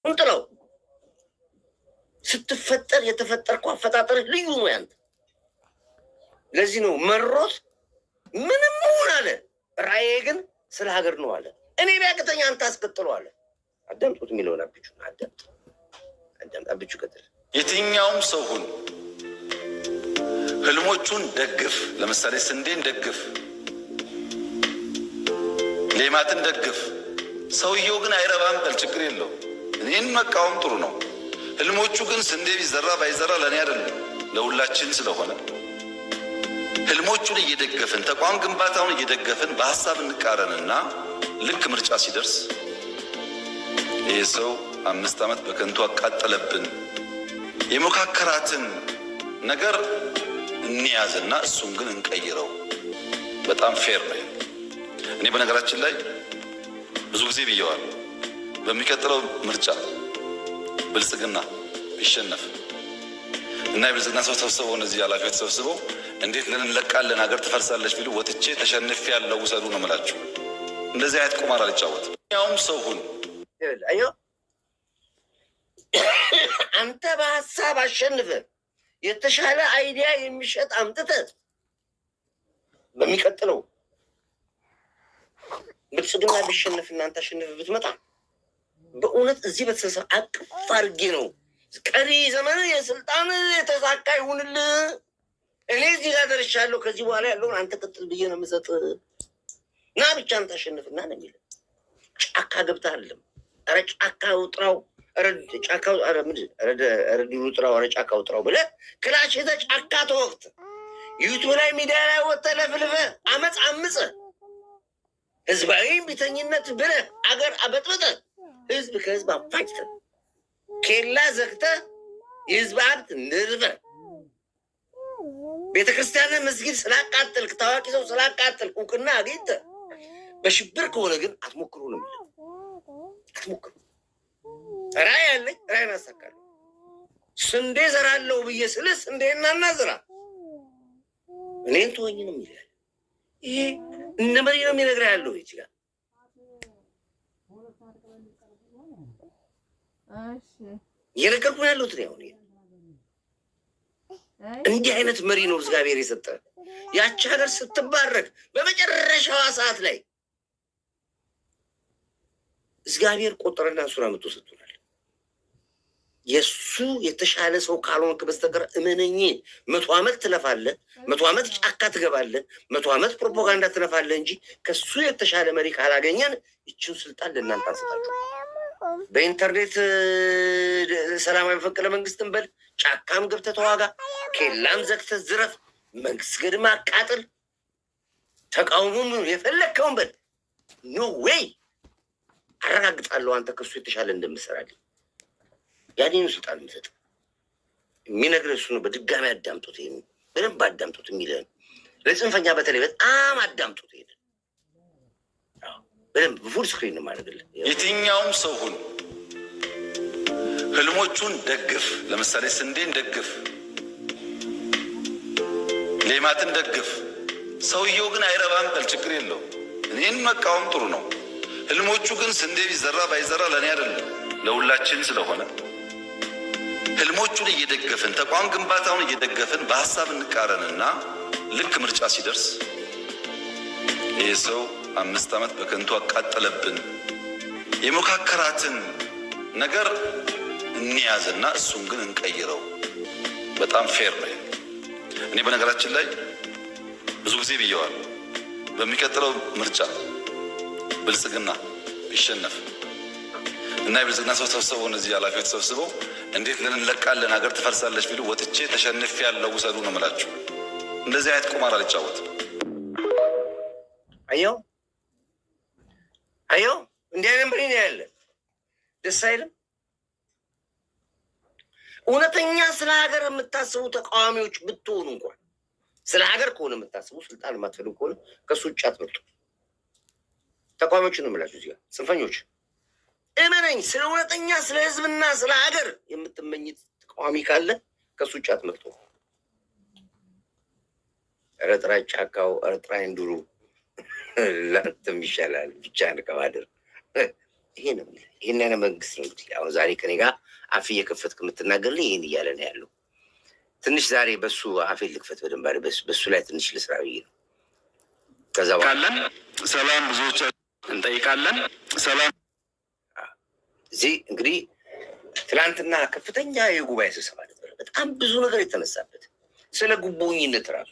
እንጥለው ስትፈጠር የተፈጠርከው አፈጣጠር ልዩ ነው ያንተ። ለዚህ ነው መሮት ምንም ሆነ አለ ራእዬ ግን ስለ ሀገር ነው አለ። እኔ ቢያቅተኛ አንተ አስቀጥለው አለ። አዳምጡት የሚለውን አብቹ አዳምጥ አብቹ ቀጥል። የትኛውም ሰው ሁን ህልሞቹን ደግፍ። ለምሳሌ ስንዴን ደግፍ፣ ሌማትን ደግፍ። ሰውየው ግን አይረባም በል ችግር የለው። እኔን መቃወም ጥሩ ነው። ህልሞቹ ግን ስንዴ ቢዘራ ባይዘራ ለእኔ አይደለም ለሁላችን ስለሆነ ህልሞቹን እየደገፍን ተቋም ግንባታውን እየደገፍን በሀሳብ እንቃረንና ልክ ምርጫ ሲደርስ ይህ ሰው 5 ዓመት በከንቱ አቃጠለብን የሞካከራትን ነገር እንያዝና እሱን ግን እንቀይረው። በጣም ፌር ነው። እኔ በነገራችን ላይ ብዙ ጊዜ ብየዋለሁ። በሚቀጥለው ምርጫ ብልጽግና ቢሸነፍ እና የብልጽግና ሰው ተሰብስበው እነዚህ ኃላፊዎች ተሰብስበው እንዴት ልንለቃለን ሀገር ትፈርሳለች ቢሉ ወጥቼ ተሸንፌ ያለው ውሰዱ ነው የምላችሁ። እንደዚህ አይነት ቁማር አልጫወትም። ያውም ሰው ሁን። አንተ በሀሳብ አሸንፈ የተሻለ አይዲያ የሚሸጥ አምጥተህ በሚቀጥለው ብልጽግና ቢሸነፍ እናንተ አሸንፈ ብትመጣ በእውነት እዚህ በተሰበሰበ አቅፍ አድርጌ ነው ቀሪ ዘመን የስልጣን የተሳካ ይሁንልህ። እኔ እዚህ ጋር ደርሻለሁ። ከዚህ በኋላ ያለውን አንተ ቀጥል ብዬ ነው የምሰጥ። ና ብቻ አንተ አሸንፍና ነው የሚለው። ጫካ ገብተህ አይደለም። ኧረ ጫካ ውጥራው፣ ኧረ ጫካ ኧረ ድሉ ውጥራው፣ ኧረ ጫካ ውጥራው ብለህ ክላሽ ይዘህ ጫካ ተወቅት ዩቱብ ላይ ሚዲያ ላይ ወጥተህ ለፍልፈህ አመፅ አምፀህ ህዝባዊ ቢተኝነት ብለህ አገር አበጥብጠህ ህዝብ ከህዝብ አፋጭተህ ኬላ ዘግተህ የህዝብ ሀብት ንርበህ ቤተክርስቲያን መስጊድ ስላቃጠልክ ታዋቂ ሰው ስላቃጠልክ እውቅና አግኝተህ በሽብር ከሆነ ግን አትሞክሩ ነው የሚለው። አትሞክሩ። ራዕይ ያለኝ ራዕይን አሳካለሁ። ስንዴ ዘራለሁ ብዬ ስልህ ስንዴና እናዝራ እኔን ተወኝ ነው የሚለው። ይሄ እነ መሪ ነው የሚነግርህ ያለው ይችላል። እየነገርኩ ነው ያለሁት ነው። እንዲህ አይነት መሪ ነው እግዚአብሔር የሰጠ። ያቺ ሀገር ስትባረክ በመጨረሻዋ ሰዓት ላይ እግዚአብሔር ቆጠረና እሱን አምጥቶ ሰጥቶናል። የእሱ የተሻለ ሰው ካልሆንክ በስተቀር እመነኝ 100 ዓመት ትለፋለህ፣ 100 ዓመት ጫካ ትገባለህ፣ 100 ዓመት ፕሮፓጋንዳ ትለፋለህ እንጂ ከሱ የተሻለ መሪ ካላገኘን ይችን ስልጣን ለእናንተ አንሰጣችሁ። በኢንተርኔት ሰላማዊ መፈንቅለ መንግስትን በል ጫካም ገብተህ ተዋጋ፣ ኬላም ዘግተህ ዝረፍ፣ መንግስት አቃጥል፣ ተቃውሞም የፈለግከውን በል። ኖ ዌይ አረጋግጣለሁ አንተ ከሱ የተሻለ እንደምሰራልኝ። ያኔኑ ስልጣን የምሰጥ የሚነግርህ እሱ ነው። በድጋሚ አዳምጡት፣ ይሄን በደንብ አዳምጡት የሚልህን ለጽንፈኛ በተለይ በጣም አዳምጡት። ይሄን በደንብ ፉል ስክሪን ማድረግልህ። የትኛውም ሰው ሁን ህልሞቹን ደግፍ። ለምሳሌ ስንዴን ደግፍ፣ ሌማትን ደግፍ። ሰውየው ግን አይረባም በል ችግር የለው። እኔን መቃወም ጥሩ ነው። ህልሞቹ ግን ስንዴ ቢዘራ ባይዘራ ለእኔ አይደለም ለሁላችን ስለሆነ ህልሞቹን እየደገፍን ተቋም ግንባታውን እየደገፍን በሀሳብ እንቃረንና ልክ ምርጫ ሲደርስ ይህ ሰው 5 ዓመት በከንቱ አቃጠለብን የሞካከራትን ነገር እንያዝና እሱን ግን እንቀይረው። በጣም ፌር ነው። እኔ በነገራችን ላይ ብዙ ጊዜ ብየዋለሁ። በሚቀጥለው ምርጫ ብልጽግና ቢሸነፍ እና የብልጽግና ሰው ተሰብስበው እነዚህ ኃላፊዎች ተሰብስበው እንዴት ልንለቃለን ሀገር ትፈርሳለች ቢሉ ወጥቼ ተሸንፌ ያለው ውሰዱ ነው የምላችሁ። እንደዚህ አይነት ቁማር አልጫወትም። አየው እንዲህ አይነት መሪ ነው ያለ። ደስ አይልም? እውነተኛ ስለ ሀገር የምታስቡ ተቃዋሚዎች ብትሆኑ እንኳን ስለ ሀገር ከሆነ የምታስቡ ስልጣን የማትፈልጉ ከሆነ ከሱ ውጭ አትመርጡ። ተቃዋሚዎችን ነው የምላችሁ እዚህ ጋር ጽንፈኞች። እመነኝ፣ ስለ እውነተኛ ስለ ህዝብና ስለ ሀገር የምትመኝት ተቃዋሚ ካለ ከሱ ውጭ አትመርጡ። ረጥራ ጫካው ረጥራ እንዱሩ ለአንተም ይሻላል ብቻህን ከማደር ይሄ ነው ይሄን ያለ መንግስት ነው እንግዲህ አሁን ዛሬ ከኔ ጋር አፍ እየከፈትክ የምትናገርልኝ ይሄን እያለ ነው ያለው። ትንሽ ዛሬ በሱ አፌን ልክፈት በደንብ አለ በሱ ላይ ትንሽ ልስራ ብዬ ነው። ከዛ በኋላ ሰላም ብዙዎቻችን እንጠይቃለን። ሰላም እዚህ እንግዲህ ትናንትና ከፍተኛ የጉባኤ ስብሰባ ነበር። በጣም ብዙ ነገር የተነሳበት ስለ ጉቦኝነት ራሱ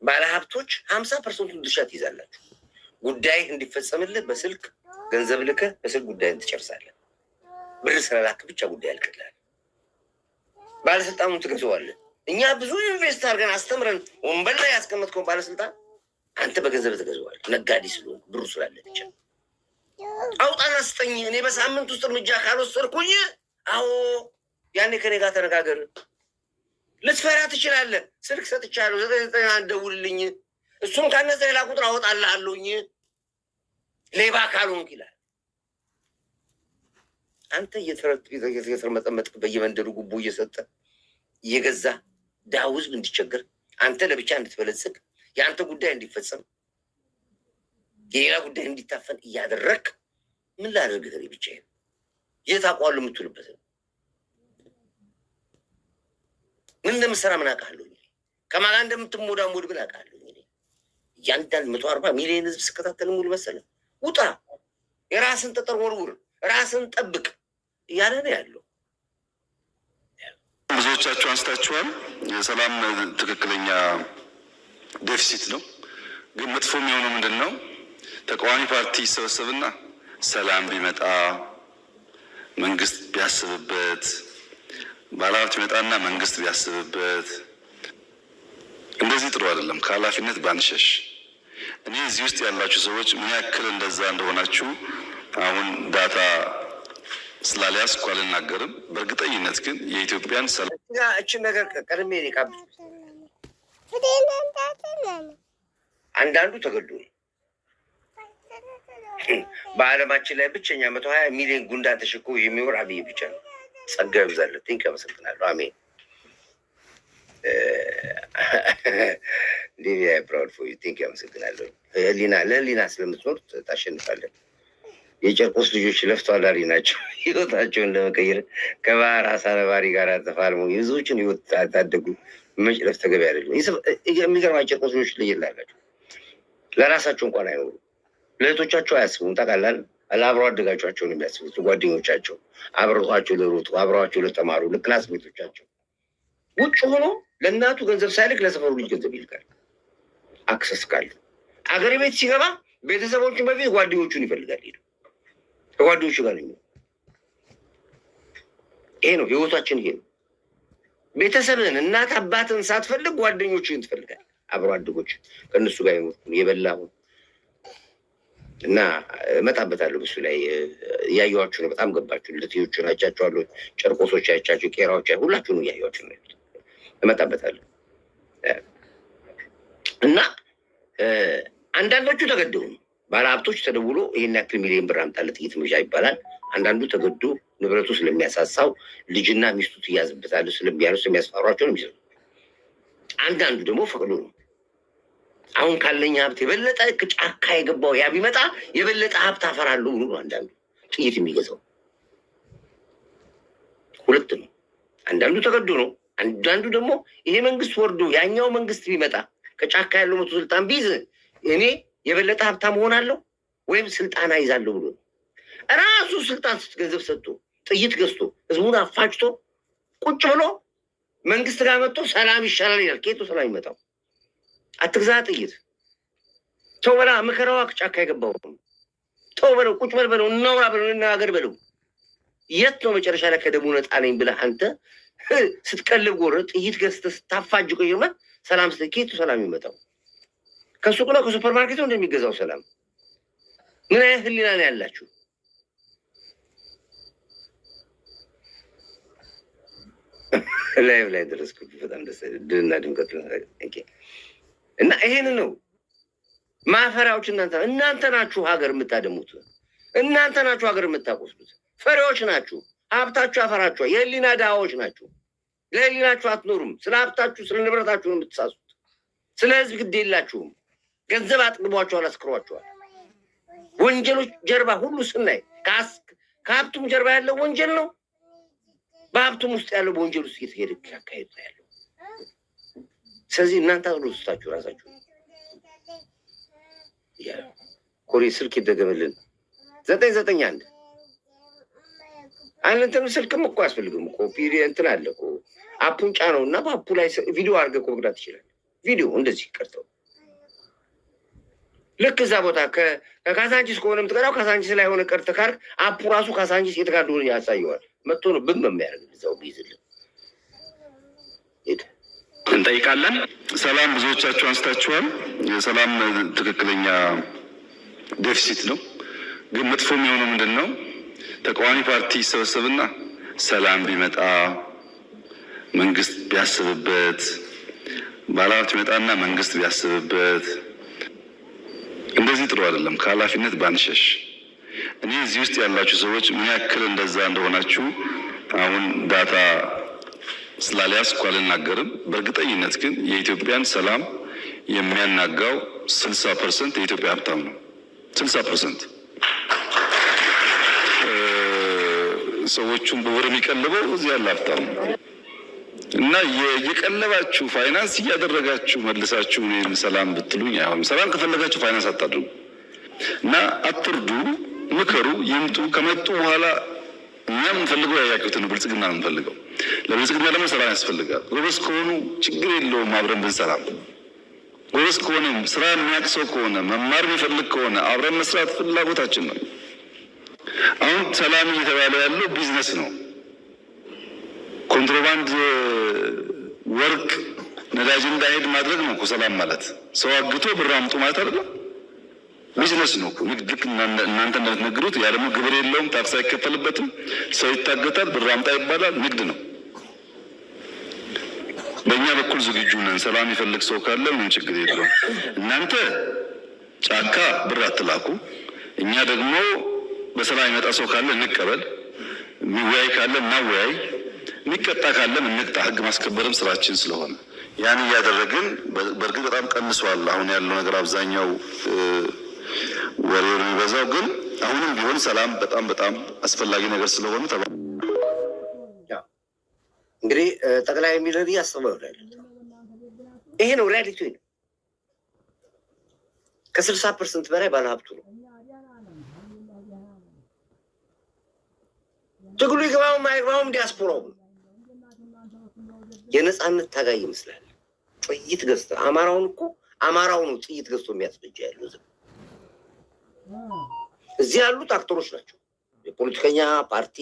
ባለሀብቶች 50% ድርሻ ትይዛላችሁ። ጉዳይ እንዲፈጸምልህ በስልክ ገንዘብ ልከህ በስልክ ጉዳይን ትጨርሳለህ። ብር ስለላክ ብቻ ጉዳይ ያልቅልሃል። ባለስልጣኑን ትገዛዋለህ። እኛ ብዙ ኢንቨስት አድርገን አስተምረን ወንበር ላይ ያስቀመጥከውን ባለስልጣን አንተ በገንዘብ ትገዛዋለህ። ነጋዴ ስለሆንክ ብሩ ስላለ ብቻ አውጣና ስጠኝ። እኔ በሳምንት ውስጥ እርምጃ ካልወሰድኩኝ አዎ ያኔ ከኔ ጋር ተነጋገር። ልትፈራ ትችላለህ። ስልክ ሰጥቻለሁ 99 ደውልልኝ። እሱም ካነሰ ሌላ ቁጥር አወጣልሃለሁኝ ሌባ ካልሆንክ ይላል። አንተ እየተርመጠመጥክ በየመንደሩ ጉቦ እየሰጠ እየገዛ ድሃው ህዝብ እንዲቸገር አንተ ለብቻ እንድትበለጽግ የአንተ ጉዳይ እንዲፈጸም የሌላ ጉዳይ እንዲታፈን እያደረግ ምን ላደርግ ከኔ ብቻዬን የት አውቀዋለሁ የምትውልበት ነው። ምን እንደምሰራ ምን አውቃለሁ? ከማን ጋር እንደምትሞዳሞድ ምን አውቃለሁ? እያንዳንድ 140 ሚሊዮን ህዝብ ስከታተል ሙሉ መሰለ ውጣ፣ የራስን ጠጠር ወርውር፣ ራስን ጠብቅ እያለ ነው ያለው። ብዙዎቻችሁ አንስታችኋል። የሰላም ትክክለኛ ዴፊሲት ነው። ግን መጥፎ የሚሆነው ምንድን ነው? ተቃዋሚ ፓርቲ ይሰበሰብና ሰላም ቢመጣ መንግስት ቢያስብበት፣ ባለሀብት ይመጣና መንግስት ቢያስብበት፣ እንደዚህ ጥሩ አይደለም። ከኃላፊነት ባንሸሽ። እኔ እዚህ ውስጥ ያላችሁ ሰዎች ምን ያክል እንደዛ እንደሆናችሁ አሁን ዳታ ስላልያዝኩ አልናገርም። በእርግጠኝነት ግን የኢትዮጵያን ሰላም እችን ነገር ቀድሜ ቃብ አንዳንዱ ተገዶ በዓለማችን ላይ ብቸኛ 120 ሚሊዮን ጉንዳን ተሸክሞ የሚኖር አብይ ብቻ ነው። ጸጋ ይብዛለት። ቲንክ አመሰግናለሁ። አሜን። ሊቪያ ፕራውድ ፎር ዩ ቲንክ አመሰግናለሁ። ለህሊና ስለምትኖር ታሸንፋለን። የጨርቆስ ልጆች ለፍተዋል ናቸው ህይወታቸውን ለመቀየር ከባህር አሳ ነባሪ ጋር ተፋልመው የብዙዎችን ህይወት ታደጉ። መጭለፍ ተገቢ አይደለም። የሚገርማ ጨርቆስ ልጆች ልይላላቸው ለራሳቸው እንኳን አይኖሩ፣ ለእህቶቻቸው አያስቡም። ታውቃለህ? ለአብሮ አደጋቸውን የሚያስቡት ጓደኞቻቸው፣ አብረዋቸው ለሮጡ፣ አብረዋቸው ለተማሩ፣ ለክላስ ሜቶቻቸው ውጭ ሆኖ ለእናቱ ገንዘብ ሳይልክ ለሰፈሩ ልጅ ገንዘብ ይልካል። አክሰስ ካለ አገር ቤት ሲገባ ቤተሰቦቹን በፊት ጓደኞቹን ይፈልጋል። ሄዱ ከጓደኞቹ ጋር ነው። ይሄ ነው ህይወታችን። ይሄ ነው ቤተሰብህን፣ እናት አባትን ሳትፈልግ ጓደኞችን ትፈልጋል። አብሮ አደጎች ከእነሱ ጋር ይኖር የበላሁ እና እመጣበታለሁ። በሱ ላይ እያየኋችሁ ነው። በጣም ገባችሁ። ልትዮቹን አይቻችኋለሁ። ጨርቆሶች አይቻችሁ፣ ቄራዎች ሁላችሁን እያየኋችሁ ነው። እመጣበታለሁ እና አንዳንዶቹ ተገደው ነው። ባለሀብቶች ተደውሎ ይሄን ያክል ሚሊዮን ብር አምጣለት ጥይት መግዣ ይባላል። አንዳንዱ ተገዶ ንብረቱ ስለሚያሳሳው ልጅና ሚስቱ ትያዝበታል ስለሚያሉ ስለሚያስፈሯቸው ነው የሚሰሩ። አንዳንዱ ደግሞ ፈቅዶ ነው። አሁን ካለኝ ሀብት የበለጠ ጫካ የገባው ያ ቢመጣ የበለጠ ሀብት አፈራለሁ ብሎ ነው አንዳንዱ ጥይት የሚገዛው። ሁለት ነው። አንዳንዱ ተገዶ ነው። አንዳንዱ ደግሞ ይሄ መንግስት ወርዶ ያኛው መንግስት ቢመጣ ከጫካ ያለው መቶ ስልጣን ቢይዝ እኔ የበለጠ ሀብታም ሆናለሁ ወይም ስልጣን አይዛለሁ ብሎ ራሱ ስልጣን ገንዘብ ሰጥቶ ጥይት ገዝቶ ህዝቡን አፋጭቶ ቁጭ ብሎ መንግስት ጋር መጥቶ ሰላም ይሻላል ይላል። ከየቱ ሰላም ይመጣው? አትግዛ ጥይት ተው በላ። መከራዋ ጫካ የገባው ተው በለው፣ ቁጭ በል በለው፣ እናውራ በለው፣ እንነጋገር በለው። የት ነው መጨረሻ ላይ ከደሙ ነጣ ነኝ ብለህ አንተ ስትቀልብ ጎረ ጥይት ገዝተህ ስታፋጅ ቆየማ ሰላም ስ ከየቱ ሰላም ይመጣው? ከሱቅ ነው ከሱፐር ማርኬቱ እንደሚገዛው ሰላም? ምን አይነት ህሊና ነው ያላችሁ? ላይቭ ላይ ደረስኩት። በጣም ደስ ድልና ድምቀት እና ይሄን ነው ማፈሪያዎች። እናንተ ናችሁ ሀገር የምታደሙት፣ እናንተ ናችሁ ሀገር የምታቆስሉት። ፈሪዎች ናችሁ። ሀብታችሁ ያፈራችኋል። የህሊና ድሃዎች ናችሁ። ለህሊናችሁ አትኖሩም። ስለ ሀብታችሁ ስለ ንብረታችሁ ነው የምትሳሱት። ስለ ህዝብ ግድ የላችሁም። ገንዘብ አጥግቧችኋል፣ አስክሯችኋል። ወንጀሎች ጀርባ ሁሉ ስናይ ከሀብቱም ጀርባ ያለው ወንጀል ነው። በሀብቱም ውስጥ ያለው በወንጀል ውስጥ እየተሄደ ያካሄድ ነው ያለው። ስለዚህ እናንተ አብሮ ውስጣችሁ ራሳችሁ ኮሪ ስልክ ይደገምልን 991 አንተም ስልክም እኮ አያስፈልግም እኮ እንትን አለ እኮ አፑን ጫነው እና በአፑ ላይ ቪዲዮ አድርገህ እኮ መቅዳት ትችላለህ። ቪዲዮ እንደዚህ ቀርተው ልክ እዛ ቦታ ከካሳንቺስ ከሆነ የምትቀዳው ካሳንቺስ ላይ ሆነ ቀርተህ ካርክ አፑ ራሱ ካሳንቺስ የት ጋር እንደሆነ ያሳየዋል። መጥቶ ነው ብም የሚያደርግ እዛው ቢይዝልን እንጠይቃለን። ሰላም ብዙዎቻችሁ አንስታችኋል። የሰላም ትክክለኛ ዴፊሲት ነው። ግን መጥፎ የሚሆነው ምንድን ነው? ተቃዋሚ ፓርቲ ይሰበሰብና ሰላም ቢመጣ መንግስት ቢያስብበት፣ ባለሀብት ቢመጣና መንግስት ቢያስብበት፣ እንደዚህ ጥሩ አይደለም። ከኃላፊነት ባንሸሽ። እኔ እዚህ ውስጥ ያላችሁ ሰዎች ምን ያክል እንደዛ እንደሆናችሁ አሁን ዳታ ስላልያዝኩ አልናገርም። በእርግጠኝነት ግን የኢትዮጵያን ሰላም የሚያናጋው 60% የኢትዮጵያ ሀብታም ነው። 60% ሰዎቹን በወር የሚቀልበው እዚህ ያለ ሀብታም ነው። እና የቀለባችሁ ፋይናንስ እያደረጋችሁ መልሳችሁ እኔም ሰላም ብትሉኝ አይሆንም። ሰላም ከፈለጋችሁ ፋይናንስ አታድርጉ እና አትርዱ፣ ምከሩ፣ ይምጡ። ከመጡ በኋላ እኛ የምንፈልገው ያያችሁትን ብልጽግና ነው የምንፈልገው። ለብልጽግና ደግሞ ሰላም ያስፈልጋል። ጎበዝ ከሆኑ ችግር የለውም አብረን ብንሰራም። ጎበዝ ከሆነ ስራ የሚያውቅ ሰው ከሆነ መማር የሚፈልግ ከሆነ አብረን መስራት ፍላጎታችን ነው። አሁን ሰላም እየተባለ ያለው ቢዝነስ ነው። ኮንትሮባንድ ወርቅ፣ ነዳጅ እንዳይሄድ ማድረግ ነው እኮ ሰላም ማለት። ሰው አግቶ ብር አምጡ ማለት አይደለም። ቢዝነስ ነው እኮ ንግድ። ልክ እናንተ እንደምትነግሩት ያ ደግሞ ግብር የለውም፣ ታክስ አይከፈልበትም። ሰው ይታገታል፣ ብር አምጣ ይባላል። ንግድ ነው። በእኛ በኩል ዝግጁ ነን። ሰላም ይፈልግ ሰው ካለ ምን ችግር የለውም። እናንተ ጫካ ብር አትላኩ። እኛ ደግሞ በሰላም ይመጣ ሰው ካለ እንቀበል፣ የሚወያይ ካለ እናወያይ፣ የሚቀጣ ካለም እንቅጣ። ህግ ማስከበርም ስራችን ስለሆነ ያን እያደረግን በእርግጥ በጣም ቀንሷል አሁን ያለው ነገር። አብዛኛው ወሬው የሚበዛው ግን አሁንም ቢሆን ሰላም በጣም በጣም አስፈላጊ ነገር ስለሆነ እንግዲህ ጠቅላይ ሚኒስትር ያስተባብራል። ይሄ ነው ሪያሊቲ ነው። ከ60% በላይ ባለሀብቱ ነው። ትግሉ ይግባውም አይግባውም ዲያስፖራው የነጻነት ታጋይ ይመስላል። ጥይት ገዝቶ አማራውን እኮ አማራው ነው ጥይት ገዝቶ የሚያስፈጅ ያለው። እዚህ ያሉት አክተሮች ናቸው። የፖለቲከኛ ፓርቲ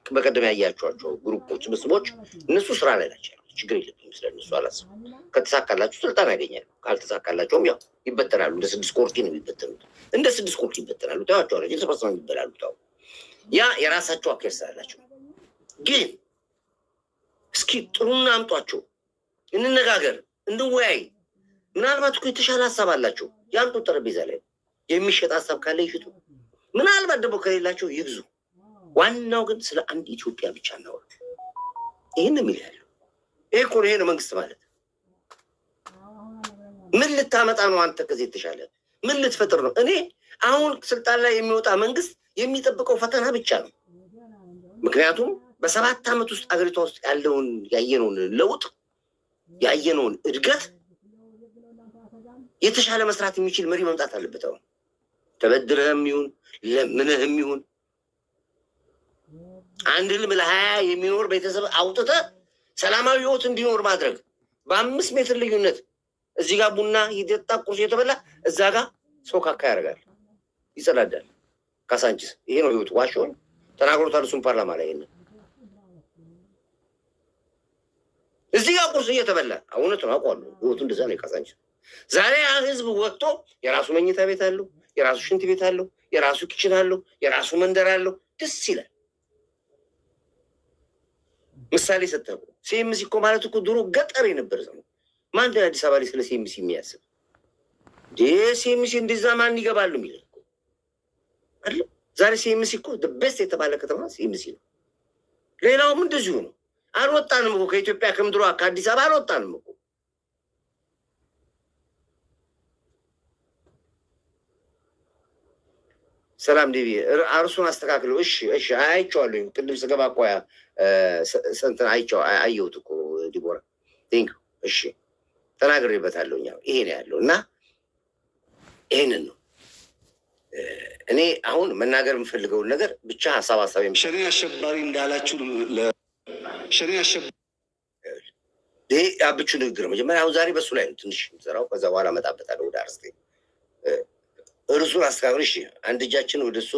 በቀደም ያያቸዋቸው ግሩፖች፣ ምስቦች እነሱ ስራ ላይ ናቸው። ችግር የለብኝም ይመስላል። እነሱ አላስብም። ከተሳካላችሁ ስልጣን ያገኛሉ፣ ካልተሳካላቸውም ያው ይበተናሉ። እንደ 6 ኮርቲ ነው የሚበተኑት። እንደ 6 ኮርቲ ይበተናሉ። ታዋቸዋለ የተሰበሰበ ይበላሉ። ታው ያ የራሳቸው አካሄድ ስላላቸው ግን እስኪ ጥሩና አምጧቸው፣ እንነጋገር፣ እንወያይ። ምናልባት እኮ የተሻለ ሀሳብ አላቸው። ያምጡ ጠረጴዛ ላይ። የሚሸጥ ሀሳብ ካለ ይሽጡ። ምናልባት ደግሞ ከሌላቸው ይግዙ። ዋናው ግን ስለ አንድ ኢትዮጵያ ብቻ እናወራ። ይህን የሚል ያለው ይሄ እኮ ይሄ ነው መንግስት ማለት። ምን ልታመጣ ነው አንተ? ከዚህ የተሻለ ምን ልትፈጥር ነው? እኔ አሁን ስልጣን ላይ የሚወጣ መንግስት የሚጠብቀው ፈተና ብቻ ነው። ምክንያቱም በ7 ዓመት ውስጥ አገሪቷ ውስጥ ያለውን ያየነውን ለውጥ ያየነውን እድገት የተሻለ መስራት የሚችል መሪ መምጣት አለበት። አሁን ተበድረህም ይሁን ለምንህም ይሁን አንድ ልም ለ20 የሚኖር ቤተሰብ አውጥተህ ሰላማዊ ህይወት እንዲኖር ማድረግ። በ5 ሜትር ልዩነት እዚህ ጋር ቡና ይጠጣ ቁርስ የተበላ እዛ ጋር ሰው ካካ ያደርጋል፣ ይጸዳዳል። ካሳንቺስ ይሄ ነው ህይወት። ዋሾን ተናግሮታል እሱም ፓርላማ ላይ ይሄን እዚህ ጋር ቁርስ እየተበላ እውነት ነው አውቀዋለሁ። ህይወቱ እንደዛ ነው ካሳንቺስ። ዛሬ ህዝብ ወጥቶ የራሱ መኝታ ቤት አለው፣ የራሱ ሽንት ቤት አለው፣ የራሱ ኪችን አለው፣ የራሱ መንደር አለው። ደስ ይላል። ምሳሌ ሰጠሁ። ሲኤምሲ እኮ ማለት እኮ ድሮ ገጠር የነበረ ሰው ማን አዲስ አበባ ላይ ስለ ሲኤምሲ የሚያስብ ሲኤምሲ እንደዛ ማን ይገባሉ የሚል አለ። ዛሬ ሲኤምሲ እኮ ቤስት የተባለ ከተማ ሲኤምሲ ነው። ሌላውም እንደዚሁ ነው። አልወጣንም እኮ ከኢትዮጵያ ከምድሯ ከአዲስ አበባ አልወጣንም እኮ። ሰላም ዲቪ አርሱን አስተካክለው። እሺ እሺ፣ አይቼዋለሁ። ቅድም ስገባ እኮ እንትን አየሁት እኮ ዲቦራ ቴንክ። እሺ ተናግሬበታለሁ። ይሄ ነው ያለው እና ይሄንን ነው እኔ አሁን መናገር የምፈልገውን ነገር ብቻ ሀሳብ ሸኔ አሸባሪ እንዳላችሁ ሸኔ አሸባሪ አብቹ ንግግር መጀመሪያ አሁን ዛሬ በሱ ላይ ነው ትንሽ ሰራው። ከዛ በኋላ መጣበታለሁ ወደ አርስቴ እርሱን አስተካክል። እሺ አንድ እጃችን ወደ እሱ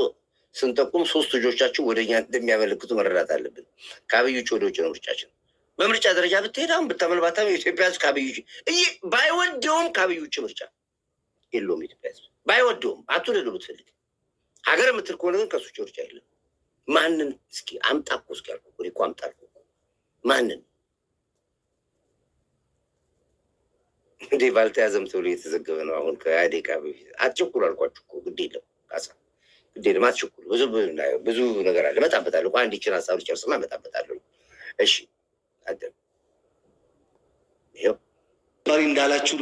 ስንጠቁም ሶስት ልጆቻችን ወደኛ እንደሚያመለክቱ መረዳት አለብን። ከአብይ ውጭ ወደ ውጭ ነው ምርጫችን። በምርጫ ደረጃ ብትሄድ አሁን ብታመልባታም የኢትዮጵያ ሕዝብ ከአብይ ውጭ ባይወደውም ከአብይ ውጭ ምርጫ የለውም። ኢትዮጵያ ሕዝብ ባይወደውም አትወደዱ ብትፈልግ ሀገር የምትል ከሆነ ግን ከሱ ውጭ ምርጫ የለም። ማንን እስኪ አምጣ እኮ እስኪ ያልኩ እኮ አምጣ አልኩ ማንን እንዴ ባልተያዘም ተብሎ የተዘገበ ነው። አሁን ከአዴቃ በፊት አትቸኩሉ አልኳችሁ እኮ ግድ የለም ካሳ ግድ የለም አትቸኩሉ። ብዙ ነገር አለ እመጣበታለሁ። አንድ ይችን ሀሳብ ልጨርስና እመጣበታለሁ። እሺ አደም ይኸው አሸባሪ እንዳላችሁ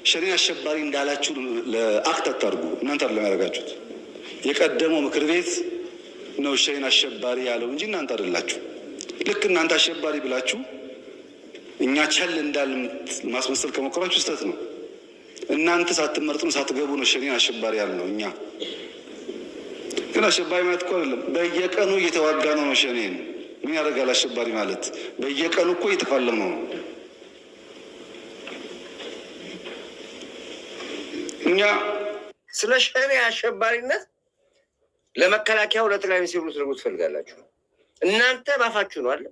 ሸኔ አሸባሪ እንዳላችሁ ለአክት አታርጉ። እናንተ አይደለም ያደረጋችሁት። የቀደመው ምክር ቤት ነው ሸኔን አሸባሪ ያለው እንጂ እናንተ አይደላችሁ። ልክ እናንተ አሸባሪ ብላችሁ እኛ ቸል እንዳል ማስመሰል ከሞከራችሁ ስህተት ነው። እናንተ ሳትመርጡን ሳትገቡ ነው ሸኔን አሸባሪ ያልነው። እኛ ግን አሸባሪ ማለት እኮ አይደለም። በየቀኑ እየተዋጋ ነው ሸኔን። ምን ያደርጋል አሸባሪ ማለት? በየቀኑ እኮ እየተፋለም ነው። እኛ ስለ ሸኔ አሸባሪነት ለመከላከያው ለጠቅላይ ሚኒስትሩ ልትነግሩ ትፈልጋላችሁ። እናንተ ባፋችሁ ነው አለ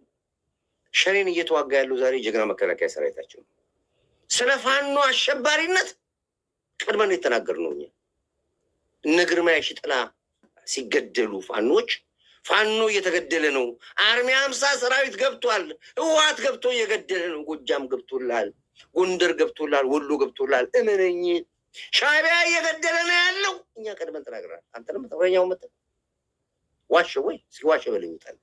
ሸኔን እየተዋጋ ያለው ዛሬ ጀግና መከላከያ ሰራዊታችን ነው። ስለ ፋኖ አሸባሪነት ቀድመን የተናገርነው እኛ እነ ግርማ የሺጥላ ሲገደሉ ፋኖች ፋኖ እየተገደለ ነው። አርሚ 50 ሰራዊት ገብቷል። ህወሓት ገብቶ እየገደለ ነው። ጎጃም ገብቶላል፣ ጎንደር ገብቶላል፣ ወሎ ገብቶላል። እመነኝ ሻዕቢያ እየገደለ ነው ያለው። እኛ ቀድመን ተናግረናል። አንተንም ተወኛው መጣ ዋሽ ወይ ሲዋሽ በለኝታል።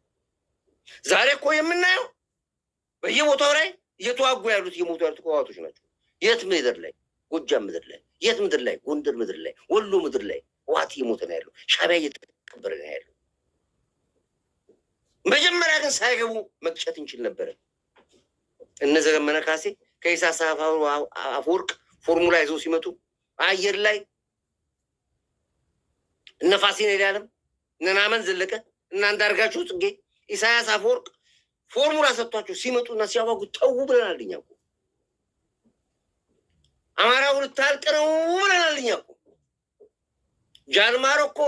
ዛሬ እኮ የምናየው በየቦታው ላይ እየተዋጉ ያሉት እየሞቱ ያሉት ህወሓቶች ናቸው። የት ምድር ላይ? ጎጃም ምድር ላይ። የት ምድር ላይ? ጎንደር ምድር ላይ፣ ወሎ ምድር ላይ ህወሓት እየሞተ ነው ያለው። ሻዕቢያ እየተቀበረ ነው ያለው። መጀመሪያ ግን ሳይገቡ መቅጨት እንችል ነበረ። እነ ዘመነ ካሴ ከኢሳያስ አፈወርቅ ፎርሙላ ይዘው ሲመጡ አየር ላይ እነ ፋሲል ሄዳለም እነ ናመን ዘለቀ እና አንዳርጋችሁ ጽጌ ኢሳያስ አፈወርቅ ፎርሙላ ሰጥቷቸው ሲመጡና ሲያዋጉ ተው ብለናል። እኛ እኮ አማራው ልታልቅ ነው ብለናል። እኛ እኮ ጃልማሮ እኮ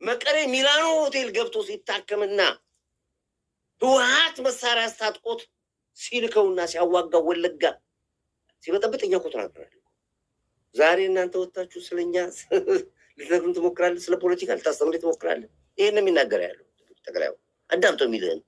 መቀሌ ሚላኖ ሆቴል ገብቶ ሲታከምና ህወሓት መሳሪያ አስታጥቆት ሲልከውና ሲያዋጋው ወለጋ ሲበጠብጥ እኛ እኮ ተናግረናል። ዛሬ እናንተ ወጣችሁ ስለኛ ልትነግሩን ትሞክራለህ። ስለ ፖለቲካ ልታስተምር ትሞክራለህ። ይሄን ነው የሚናገር ያለው። ጠቅላዩ አዳምጦ የሚልህን